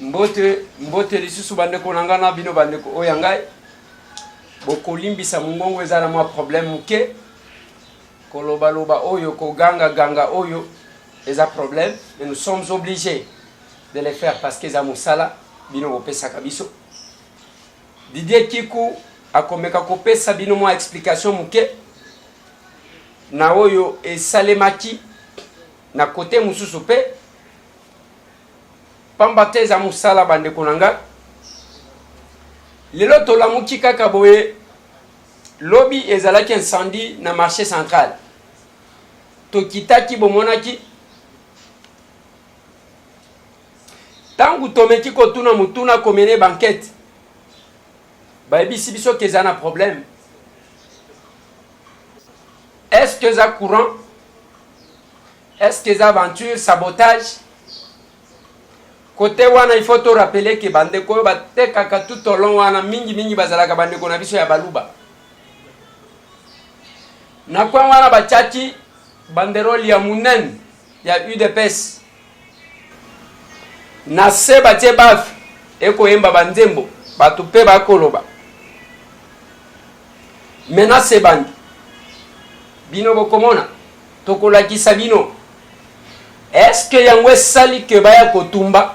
mbote lisusu bandeko nanga na bino bandeko oyo ngai bokolimbisa mungongo ezala mwa problème muke koloba loba oyo ko ganga oyo eza problème, mais nous sommes obligés de les faire parce que za musala bino kopesa kabiso. Didier Kiku akomeka kopesa bino mwa explication muke na oyo esalemaki na kote mususu pe pambate za musala bandeko nanga lelo tolamuki kaka boye lobby ezalaki incendie na marché central tokitaki bomonaki tangu tomeki kotuna mutuna komene banquette baebisi biso keza na problème. Est-ce que ça courant? Est-ce que ça aventure, sabotage? Côté wana il faut te rappeler que bandeko batekaka tout au long wana mingi bazalaka bandeko na biso ya baluba. Na kwa wana bachaki banderoli ya munen ya UDPS. Na se batie baf eko yemba banzembo batupe bakoloba. Mena se bandi bino bokomona tokolakisa bino. Est-ce que yangwe sali ke baya kotumba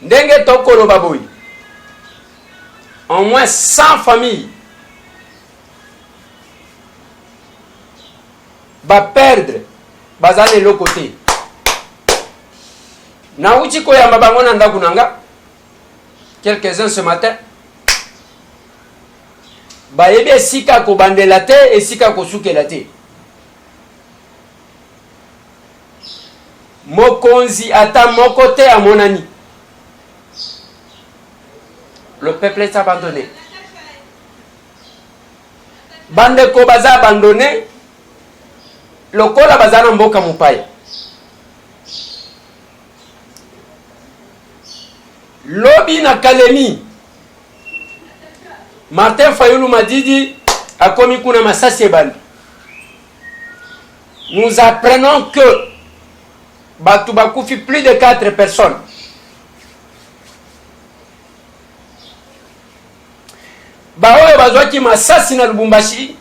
ndenge tokoloba boy en moins 100 familles ba perdre bazane le côté na uchi koyamba bango na ndaku nanga quelques-uns ce matin ba yebe sika ko bandela te et sika ko sukela te mokonzi ata mokote à monani. Le peuple est abandonné. Bandeko baza abandonné. Lokola baza na mboka mupaya. Lobby na Kalemi. Martin Fayulu Madidi a commis kuna masasi bandi. Nous apprenons que Batoubakou plus de 4 personnes. Baoyo bazwaki masasi na Lubumbashi.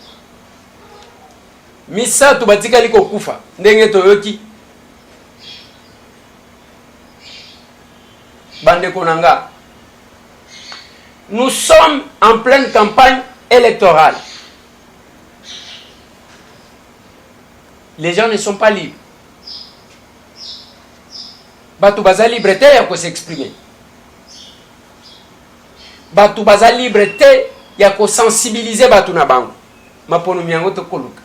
Misa tubatika liko kufa. Ndenge toyoki. Bandeko nanga. Nous sommes en pleine campagne électorale. Les gens ne sont pas libres. Batu baza liberté ya ko s'exprimer. Batu baza liberté ya ko sensibiliser batu na bango. Maponomi yango to koluka.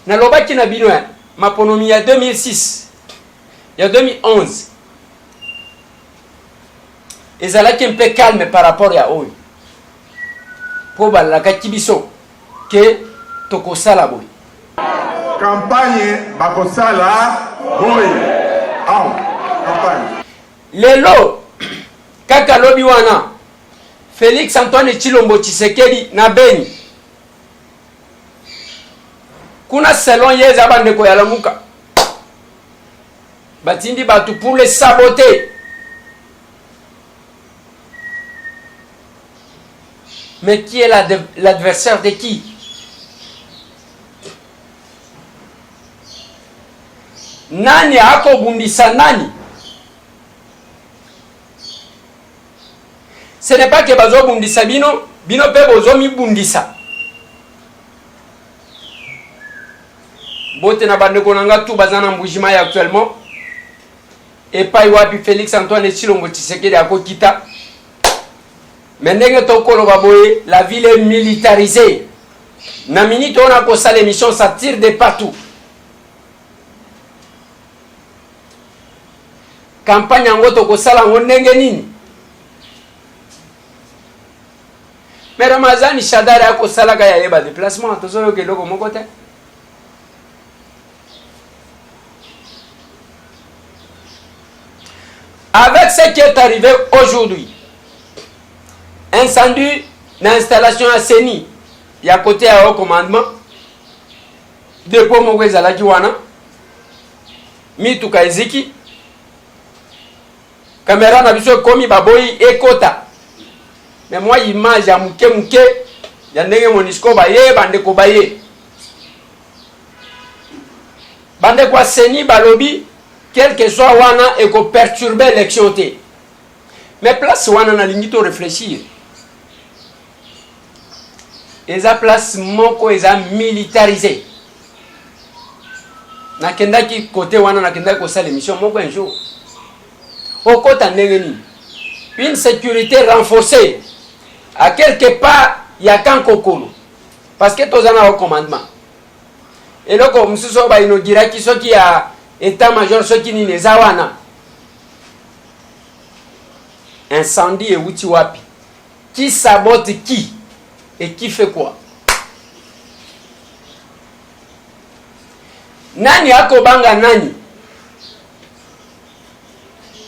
Na lobaki na bino ya maponomi ya 2006 ya 2011. Ezalaki un peu calme par rapport ya oyo. Po balaka kibiso ke tokosala boy. Campagne bakosala boy. Lelo kaka lobi wana Félix Antoine Tshilombo Tshisekedi na Beni kuna selon yeza bandeko ya lamuka batindi batu pour les saboter. Mais qui est l'adversaire de qui? Nani ako bundisa nani? Ce n'est pas que bazo bundisa bino pe bozo mi bundisa. Bote na bandeko nanga tu bazana mbujima ya actuellement. Et pas wapi Félix Antoine Tshilombo Tshisekedi akokita. Mais ndenge tokolo baboye, la ville est militarisée. Na minute on a kosa l'émission, ça tire de partout. Campagne yango tokosala ngo ndenge nini? Mais Ramazani Shadari akosala ga yeba déplacement tozoyo keloko moko te. Avec ce qui est arrivé aujourd'hui, incendie d'installation à Seni, il y a côté à haut commandement, dépôt moko ezalaki wana, mituka eziki, caméra na biso komi baboyi ekota. Mais moi image ya muke ya ndenge Monisco baye bandeko baye. Bandeko seni balobi quel que soit wana et ko perturber l'élection té. Mais place wana na lingi to réfléchir. Eza place moko eza militarisé. Na kendaki côté wana na kendaki ko sala émission moko un jour. Au côté ndenge une sécurité renforcée à quelque part ya kan kokolo parce que tozana au commandement. Et là comme mususo ba inogira ki soki ya état major soki ni nezawana. Incendie et wuti wapi. Qui sabote qui et qui fait quoi? Nani akobanga nani?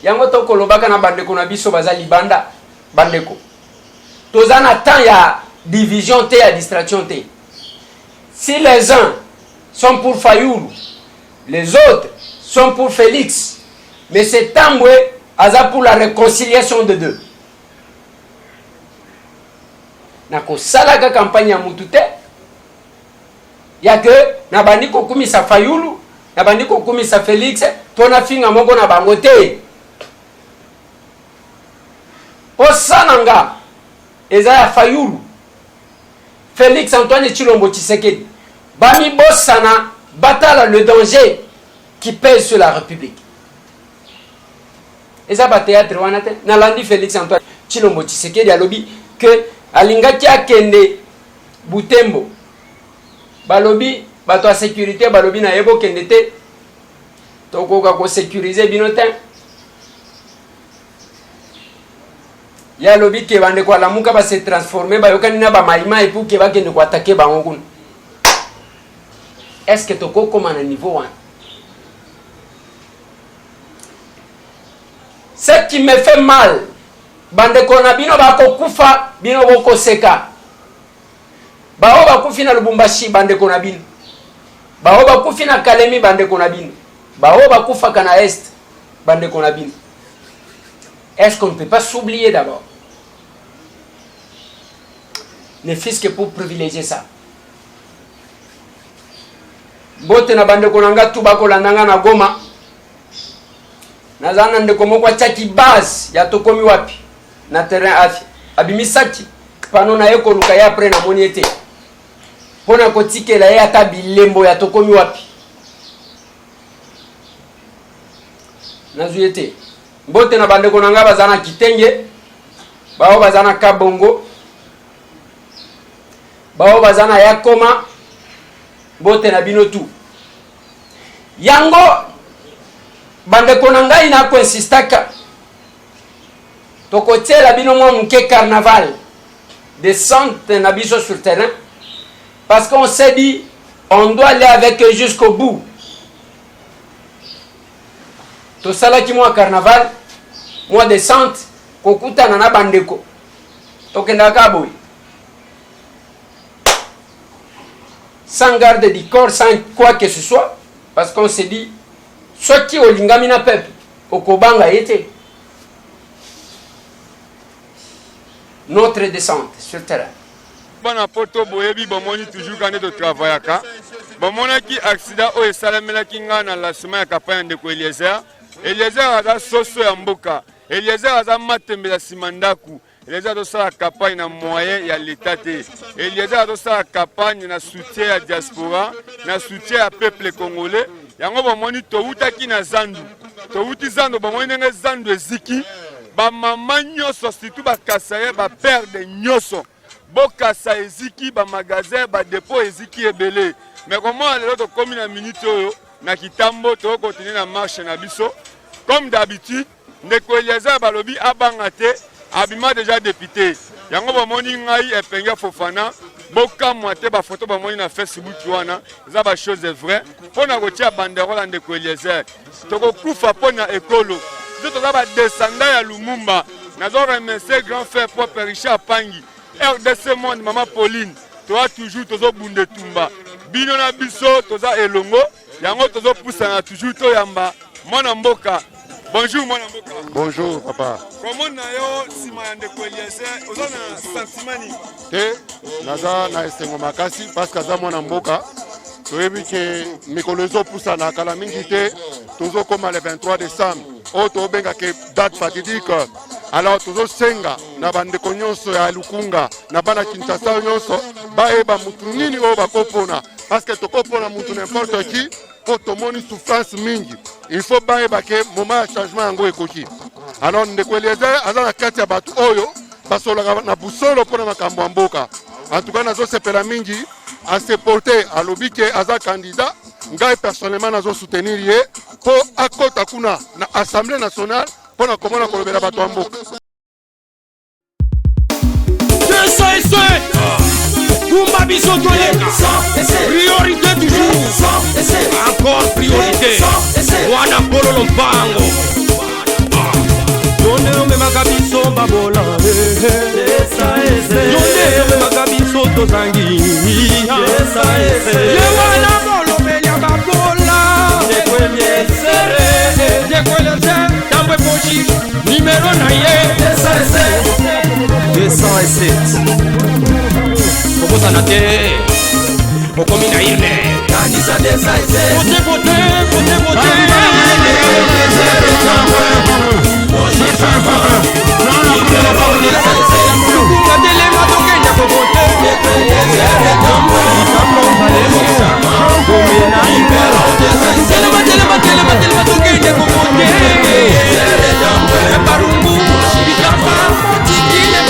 Yango to kolobaka na bandeko na biso bazali banda bandeko. Tozana temps ya division te ya distraction te. Si les uns sont pour Fayoulou, les autres sont pour Félix, mais c'est Tamboué aza pour la réconciliation de deux. Nako salaka campagne ya mutute ya que na bandi ko kumisa Fayoulou, na bandi ko kumisa Félix, tona finga moko na bango te. Osananga ezaya Fayoulou, Félix Antoine Tshilombo Tshisekedi bami bosana batala le danger qui pèse sur la République. Eza ba théâtre wana te na landi Félix Antoine Tshilombo Tshisekedi alobi que alingaki akende Butembo balobi bato a sécurité balobi na yebo kende te tokoka ko sécuriser bino te. Ya lobi ke bande kwa lamuka ba se transformer ba yokani na ba maima et pour ke ba kende ko attaquer ba ngokun. Est-ce que toko comme à niveau 1? Ce qui me fait mal, bande ko na bino ba ko kufa bino boko seka. Ba o ba kufi na Lubumbashi bande ko na bino. Ba o ba kufi na Kalemi bande ko na bino. Ba o ba kufa kana Est bande ko na bino. Est-ce qu'on ne peut pas s'oublier d'abord? Ne fût-ce que pour privilégier ça. Bote na bande konanga tuba kolandanga na Goma. Nazana ndeko moko chaki base ya tokomi wapi na terrain afi. Abimisaki pano na yeko luka ya après na moniete. Pona kotikela ya ata bilembo ya tokomi wapi. Nazuyete. Bote na bande konanga bazana Kitenge, bao bazana Kabongo, bao bazana Yakoma, bote na bino tu. Yango bande konanga ina ko insistaka. Toko tela bino mo mke carnaval descente na biso sur terrain parce qu'on s'est dit on doit aller avec eux jusqu'au bout. To sala ki moi carnaval, moi descente, kokuta na bandeko. Tokenda kaboy. Sans garde du corps, sans quoi que ce soit, parce qu'on s'est dit, soit qui au lingamina peuple, au kobanga été. Notre descente sur terrain. Bana poto boyebi bomoni toujours quand de travail ka. Bomona ki accident o esalamela kinga na la semaine ya campagne de Eliezer. Eliezer aza soso ya mboka. Eliezer aza matembela simandaku. Eliezer adosala campagne na moyen ya l'état te. Eliezer adosala campagne na soutien ya diaspora, na soutien ya peuple congolais. Yango bomoni toutaki na zandu. Touti zandu bomoni ndenge zandu eziki. Ba mama nyoso surtout ba kasaye ba père de nyoso. Bokasa eziki ba magasin ba dépôt eziki ebele. Mais comment lelo to komi na minute oyo na kitambo to continuer na marche na biso comme d'habitude ndeko Eliezer balobi abanga te abima déjà député. Yango bomoni ngai epenge Fofana boka moite ba photo bomoni na Facebook wana za ba chose vrai pona kotia banderole ndeko Eliezer. Toko kufa pona ekolo. Tout ça va descendre à Lumumba. Nous avons remercié grand frère propre Richard Pangi. RDC Monde, maman Pauline. Tu as toujours toujours bunde tumba. Bino na biso, tu as elongo. Yango tu as poussé na toujours to yamba. Mona mboka. Bonjour mon amboka. Bonjour papa. Comment nayo sima yande ko Eliezer ozana sentiment ni? Naza na esengo makasi parce que za mwana mboka. Toyebi ke mikolo poussa na kala mingi te tozo koma le 23 décembre. O to benga ke date fatidique. Alors tozo senga na bandeko nyonso ya Lukunga na bana Kinshasa nyonso baeba mutu nini o bakopona parce que tokopona mutu n'importe qui po tomoni souffrance mingi. Il faut baeba ke moment changement yango ekoki. Alors ndeko Eliezer aza na kati ya batu oyo basolaka na busolo pona makambo ya mboka. En tout cas nazo sepela mingi à se porter à l'obike aza candidat ngai personnellement nazo soutenir ye po akota kuna na Assemblée nationale pour na komona kolobela bato ya mboka. Kumba biso toyeka priorité toujours encore priorité wana polo lompango yonde omemaka biso babola yonde omemaka biso tozangi ye wana bolobeli babola dekweleze tambwe pochi numéro na ye 207 Kokosana te Kokomi na irne Kanisa desaise Kote kote Kote kote Lukunga telema tokenya kokote Telema tokenya kokote Barumbu Bitapa Tikile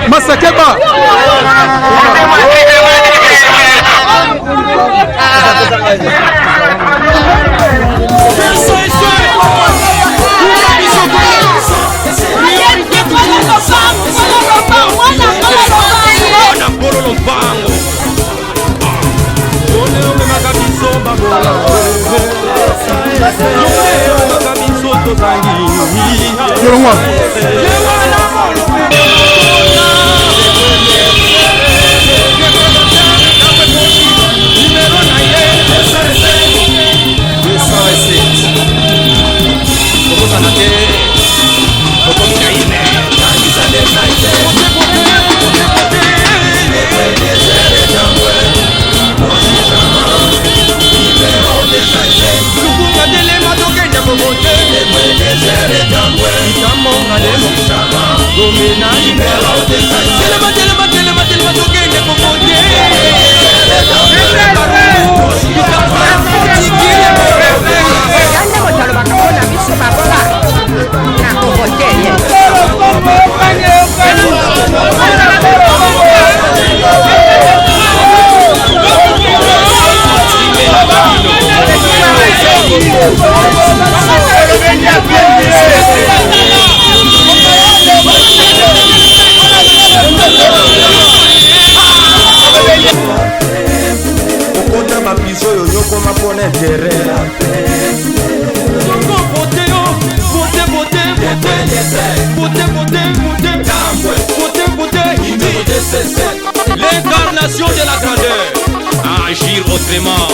Masakeba l'incarnation de la grandeur. Agir autrement.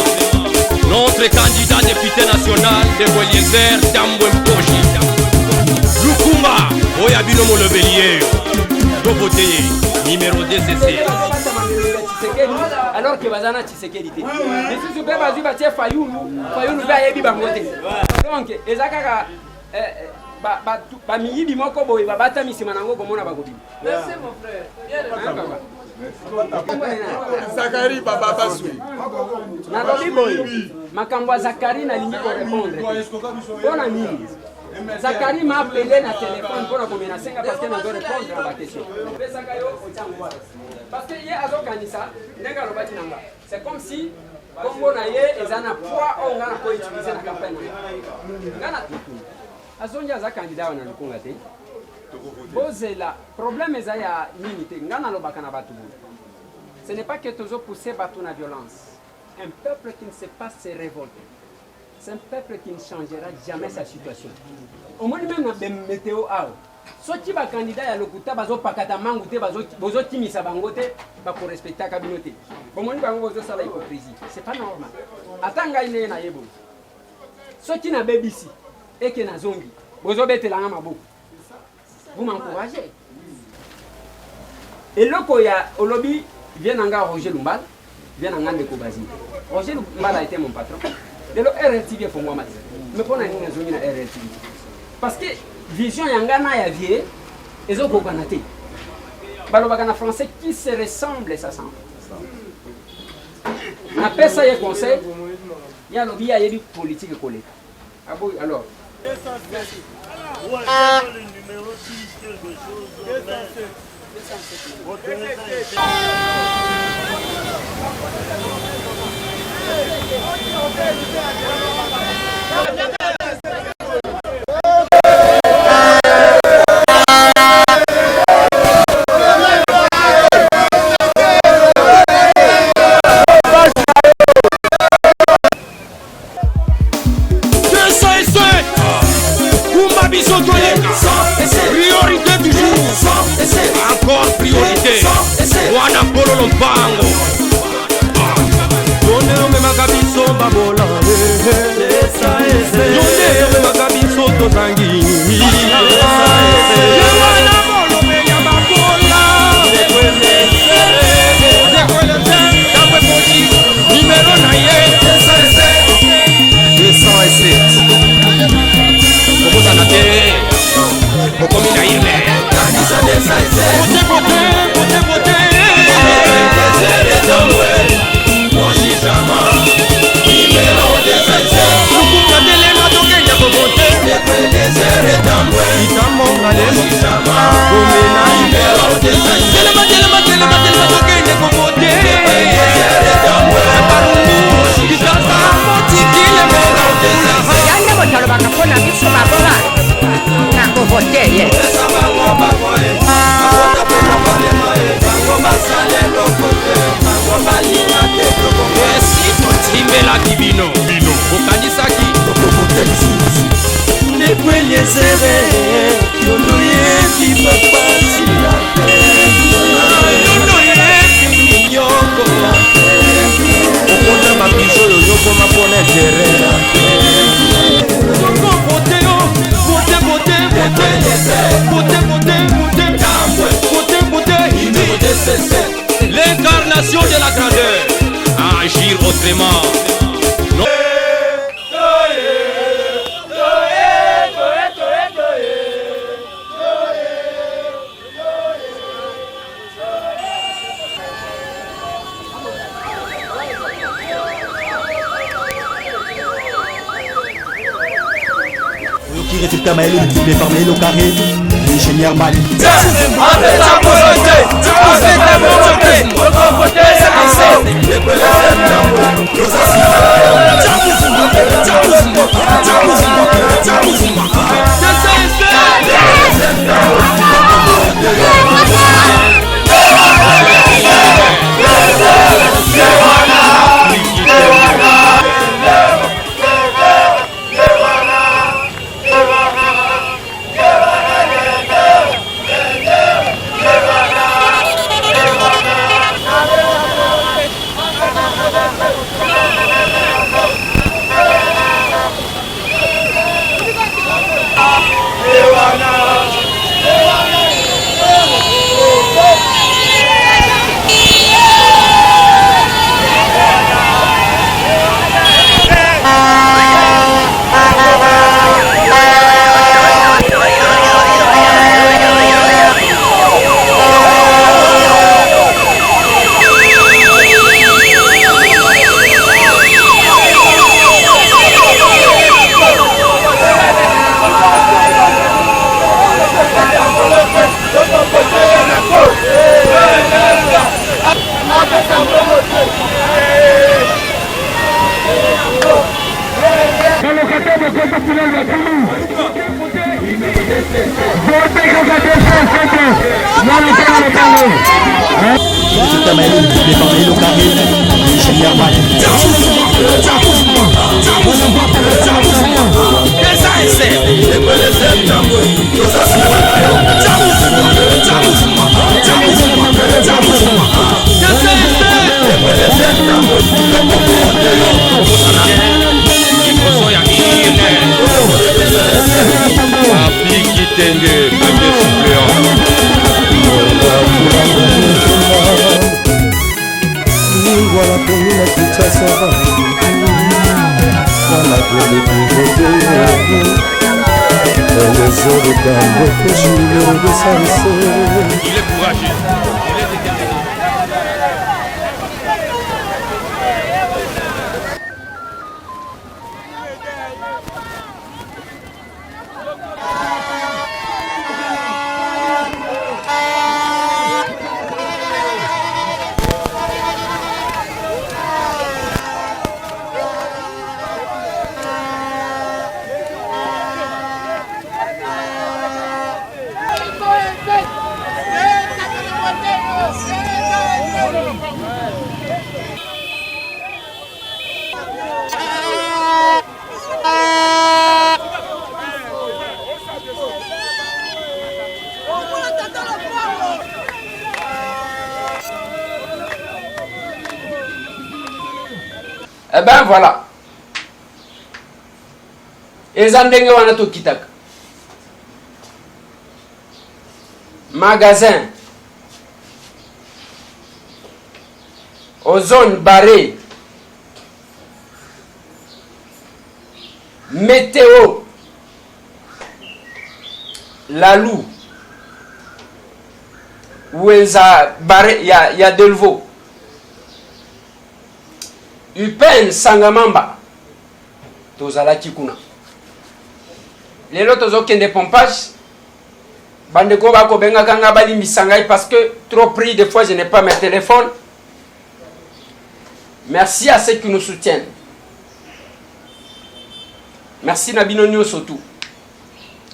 Notre candidat député national de Eliezer Tambwe Mposhi. Lukumba, Oyabino Molobelier. Dovoté, numéro DCC. Alors que Bazana Tshisekedi. Mais si tu peux baser Batia Fayoulou va yebi bangote. Donc, ezakaka ba miyibi moko boy ba bata misima nango komona bakobi. Merci mon frère. Zakari Baba Basui. Nalobi boy. Makambo Zakari na lingi ko répondre. Bona nini? Zakari m'a appelé na téléphone pour menacer parce qu'elle ne doit répondre à la question. Parce que hier à Zokanisa, c'est comme si Congo naye ezana poids on a ko utiliser na campagne. Ngana Azonja za candidat wana lukunga te. bozela problème eza ya nini te nga nalobaka na bato boye ce n'est pas que tozopousser bato na violence. Un peuple qui ne sait pas se révolter, c'est un peuple qui ne changera jamais sa situation. Au moins même dans la météo, si tu as un candidat à l'Okuta, tu as mangoute, tu as timisa bangote, pour respecter la communauté. Au moins, tu as une hypocrisie. Ce n'est pas normal. Attends, tu as un yebo. Si tu as un bébé ici et que tu as un zongi, vous avez un mabo. Vous m'encouragez. Et là, il y a au lobby, vient en Roger Lumbal. Viens en Ande Kobazi. Roger Lumbala a été mon patron. De le RLTV pour moi, mais pour la zone à RLTV. Parce que vision Yangana y a vie, et autres Koganate. Balobagana français qui se ressemble, ça semble. Après ça, il y a conseil. Il y a lobby, il y a des politiques collées. Ah bon, alors. Ouais, le numéro 6, quelque chose. Priorité du jour, encore priorité. Wana polo lombango. Donne me magabiso babola. Donne me magabiso totangi. Wana bolo me yababola. D'après Pochi, numéro 207. Como ça n'a Beaucoup de naïve. Côté. L'incarnation de la grandeur, agir autrement. Qui résultat Maël multiplié par Maël au carré, l'ingénieur Mali. résultat Maël multiplié par Maël au carré. Ingénieur Applique Tenge, premier suppléant. Voilà pour nous la pizza ça va. Voilà pour les pauvretés. Les autres dames réfléchir de s'arrêter. Il est courageux, il est déterminé. Eh ben voilà. Ezandenge wana to kitaka. Magasin. Aux zones barrées. Météo. Lalou. Où il y a Delvaux. Upen Sangamamba. Tozalaki kuna. Lelo tozo kende pompage. Bandeko bako benga kanga bali misangai parce que trop pris des fois je n'ai pas mes téléphones. Merci à ceux qui nous soutiennent. Merci Nabino Nyo surtout.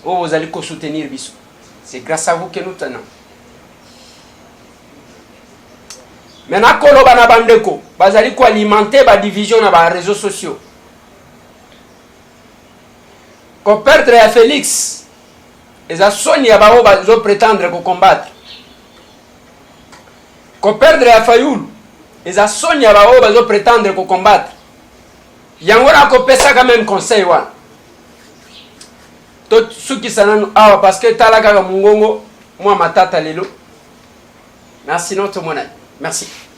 Oh, vous allez soutenir Bissou. C'est grâce à vous que nous tenons. Maintenant, koloba na bandeko, bazali ko alimenter ba division na ba réseaux sociaux. Ko perdre à Félix, eza soni ya bao bazo prétendre ko combattre. Ko perdre à Fayoul, eza soni ya bao bazo prétendre ko combattre. Yangora ko pesa quand même conseil wana. To suki sananu awa parce que talaka mungongo moi matata lelo. Merci notre monnaie. Merci.